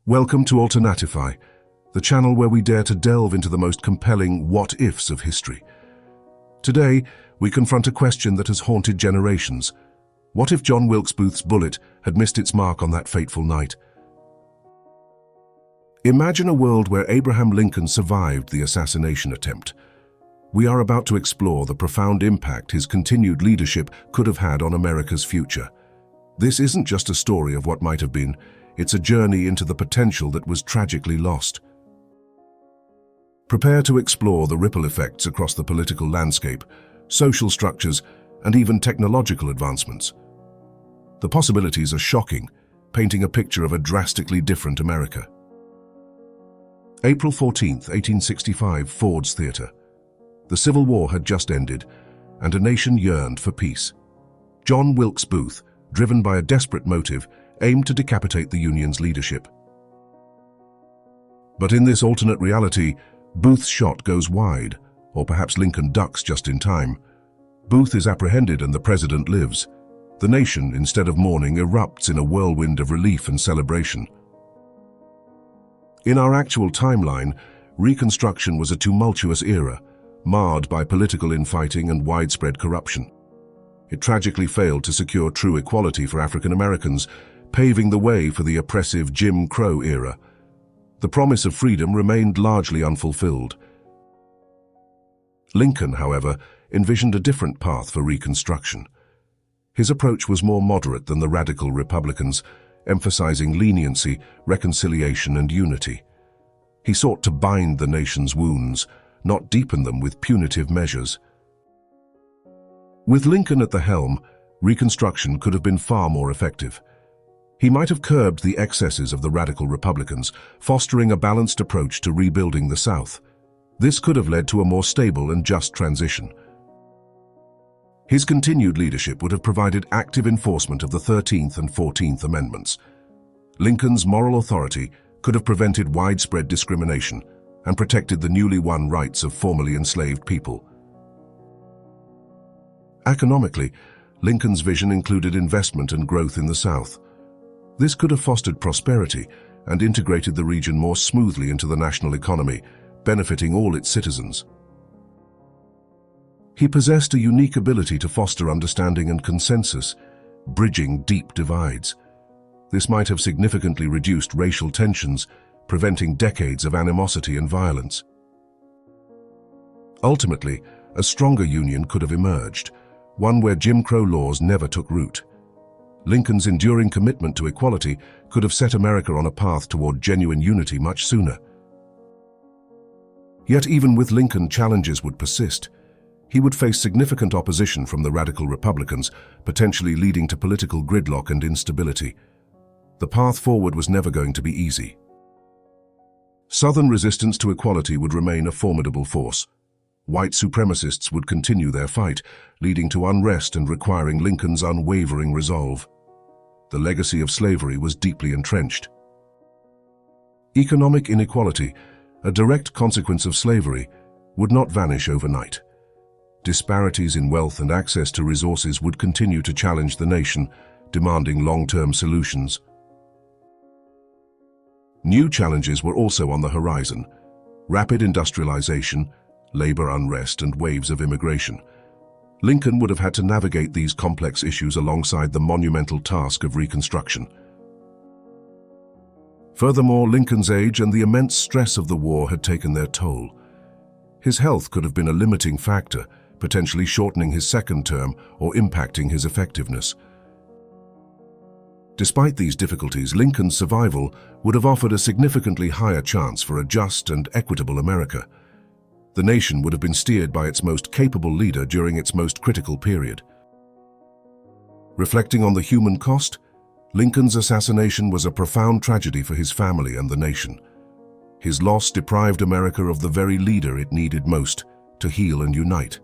Welcome to Alternatify, the channel where we dare to delve into the most compelling what-ifs of history. Today, we confront a question that has haunted generations. What if John Wilkes Booth's bullet had missed its mark on that fateful night? Imagine a world where Abraham Lincoln survived the assassination attempt. We are about to explore the profound impact his continued leadership could have had on America's future. This isn't just a story of what might have been, it's a journey into the potential that was tragically lost. Prepare to explore the ripple effects across the political landscape, social structures, and even technological advancements. The possibilities are shocking, painting a picture of a drastically different America. April 14, 1865, Ford's Theatre. The Civil War had just ended, and a nation yearned for peace. John Wilkes Booth, driven by a desperate motive, aimed to decapitate the Union's leadership. But in this alternate reality, Booth's shot goes wide, or perhaps Lincoln ducks just in time. Booth is apprehended and the president lives. The nation, instead of mourning, erupts in a whirlwind of relief and celebration. In our actual timeline, Reconstruction was a tumultuous era, marred by political infighting and widespread corruption. It tragically failed to secure true equality for African Americans, paving the way for the oppressive Jim Crow era. The promise of freedom remained largely unfulfilled. Lincoln, however, envisioned a different path for Reconstruction. His approach was more moderate than the radical Republicans, emphasizing leniency, reconciliation, and unity. He sought to bind the nation's wounds, not deepen them with punitive measures. With Lincoln at the helm, Reconstruction could have been far more effective. He might have curbed the excesses of the radical Republicans, fostering a balanced approach to rebuilding the South. This could have led to a more stable and just transition. His continued leadership would have provided active enforcement of the 13th and 14th Amendments. Lincoln's moral authority could have prevented widespread discrimination and protected the newly won rights of formerly enslaved people. Economically, Lincoln's vision included investment and growth in the South. This could have fostered prosperity and integrated the region more smoothly into the national economy, benefiting all its citizens. He possessed a unique ability to foster understanding and consensus, bridging deep divides. This might have significantly reduced racial tensions, preventing decades of animosity and violence. Ultimately, a stronger union could have emerged, one where Jim Crow laws never took root. Lincoln's enduring commitment to equality could have set America on a path toward genuine unity much sooner. Yet even with Lincoln, challenges would persist. He would face significant opposition from the radical Republicans, potentially leading to political gridlock and instability. The path forward was never going to be easy. Southern resistance to equality would remain a formidable force. White supremacists would continue their fight, leading to unrest and requiring Lincoln's unwavering resolve. The legacy of slavery was deeply entrenched. Economic inequality, a direct consequence of slavery, would not vanish overnight. Disparities in wealth and access to resources would continue to challenge the nation, demanding long-term solutions. New challenges were also on the horizon: rapid industrialization, labor unrest, and waves of immigration. Lincoln would have had to navigate these complex issues alongside the monumental task of Reconstruction. Furthermore, Lincoln's age and the immense stress of the war had taken their toll. His health could have been a limiting factor, potentially shortening his second term or impacting his effectiveness. Despite these difficulties, Lincoln's survival would have offered a significantly higher chance for a just and equitable America. The nation would have been steered by its most capable leader during its most critical period. Reflecting on the human cost, Lincoln's assassination was a profound tragedy for his family and the nation. His loss deprived America of the very leader it needed most to heal and unite.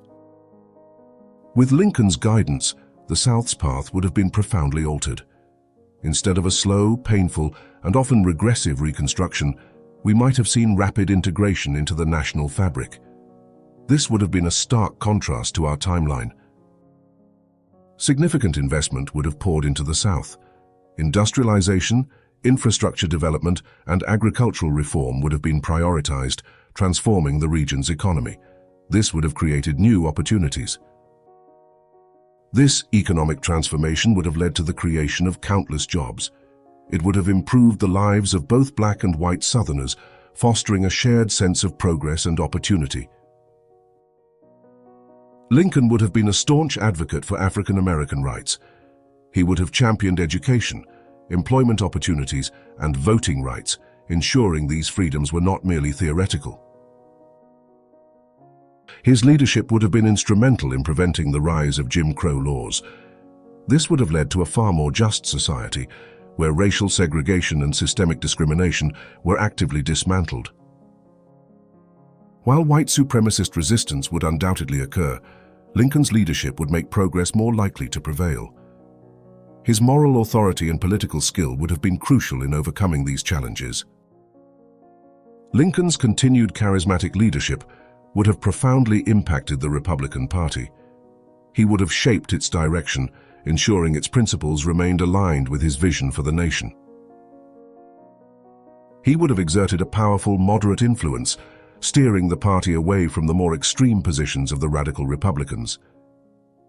With Lincoln's guidance, the South's path would have been profoundly altered. Instead of a slow, painful, and often regressive Reconstruction, we might have seen rapid integration into the national fabric. This would have been a stark contrast to our timeline. Significant investment would have poured into the South. Industrialization, Infrastructure development and agricultural reform would have been prioritized, transforming the region's economy. This would have created new opportunities. This economic transformation would have led to the creation of countless jobs. It would have improved the lives of both black and white Southerners, fostering a shared sense of progress and opportunity. Lincoln would have been a staunch advocate for African American rights. He would have championed education, employment opportunities, and voting rights, ensuring these freedoms were not merely theoretical. His leadership would have been instrumental in preventing the rise of Jim Crow laws. This would have led to a far more just society, where racial segregation and systemic discrimination were actively dismantled. While white supremacist resistance would undoubtedly occur, Lincoln's leadership would make progress more likely to prevail. His moral authority and political skill would have been crucial in overcoming these challenges. Lincoln's continued charismatic leadership would have profoundly impacted the Republican Party. He would have shaped its direction, ensuring its principles remained aligned with his vision for the nation. He would have exerted a powerful, moderate influence, steering the party away from the more extreme positions of the radical Republicans.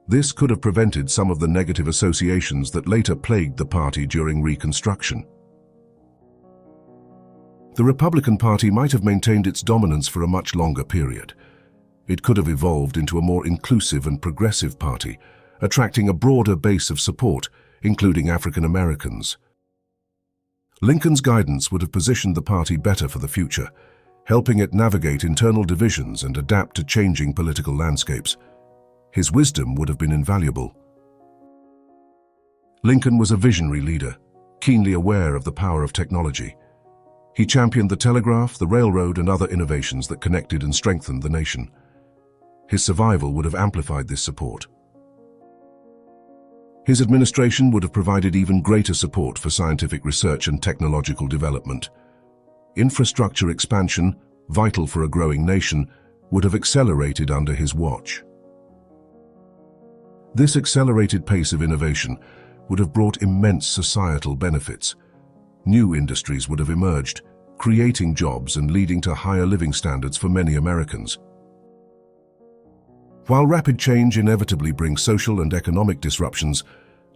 This could have prevented some of the negative associations that later plagued the party during Reconstruction. The Republican Party might have maintained its dominance for a much longer period. It could have evolved into a more inclusive and progressive party, attracting a broader base of support, including African Americans. Lincoln's guidance would have positioned the party better for the future, helping it navigate internal divisions and adapt to changing political landscapes. His wisdom would have been invaluable. Lincoln was a visionary leader, keenly aware of the power of technology. He championed the telegraph, the railroad, and other innovations that connected and strengthened the nation. His survival would have amplified this support. His administration would have provided even greater support for scientific research and technological development. Infrastructure expansion, vital for a growing nation, would have accelerated under his watch. This accelerated pace of innovation would have brought immense societal benefits. New industries would have emerged, creating jobs and leading to higher living standards for many Americans. While rapid change inevitably brings social and economic disruptions,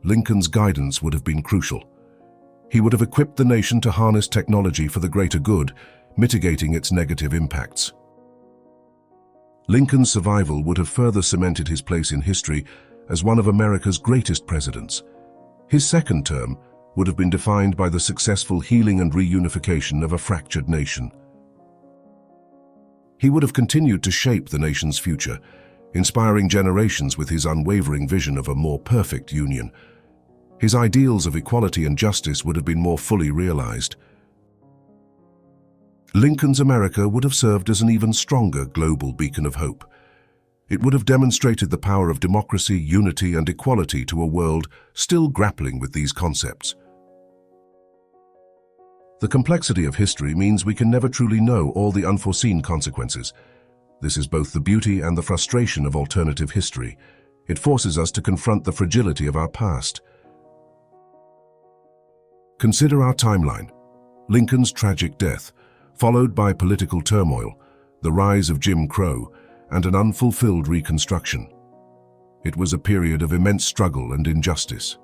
Lincoln's guidance would have been crucial. He would have equipped the nation to harness technology for the greater good, mitigating its negative impacts. Lincoln's survival would have further cemented his place in history as one of America's greatest presidents. His second term would have been defined by the successful healing and reunification of a fractured nation. He would have continued to shape the nation's future, inspiring generations with his unwavering vision of a more perfect union. His ideals of equality and justice would have been more fully realized. Lincoln's America would have served as an even stronger global beacon of hope. It would have demonstrated the power of democracy, unity, and equality to a world still grappling with these concepts. The complexity of history means we can never truly know all the unforeseen consequences. This is both the beauty and the frustration of alternative history. It forces us to confront the fragility of our past. Consider our timeline: Lincoln's tragic death, followed by political turmoil, the rise of Jim Crow, and an unfulfilled Reconstruction. It was a period of immense struggle and injustice.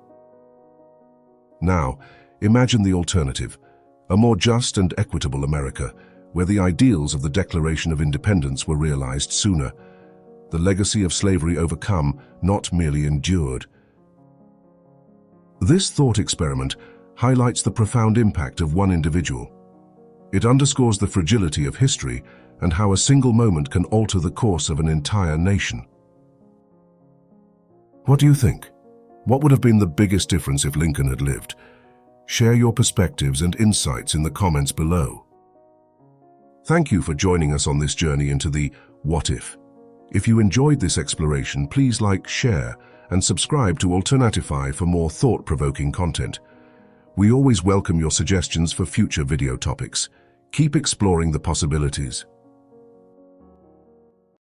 Now, imagine the alternative, a more just and equitable America, where the ideals of the Declaration of Independence were realized sooner, the legacy of slavery overcome, not merely endured. This thought experiment highlights the profound impact of one individual. It underscores the fragility of history and how a single moment can alter the course of an entire nation. What do you think? What would have been the biggest difference if Lincoln had lived? Share your perspectives and insights in the comments below. Thank you for joining us on this journey into the What If. If you enjoyed this exploration, please like, share, and subscribe to Alternatify for more thought-provoking content. We always welcome your suggestions for future video topics. Keep exploring the possibilities.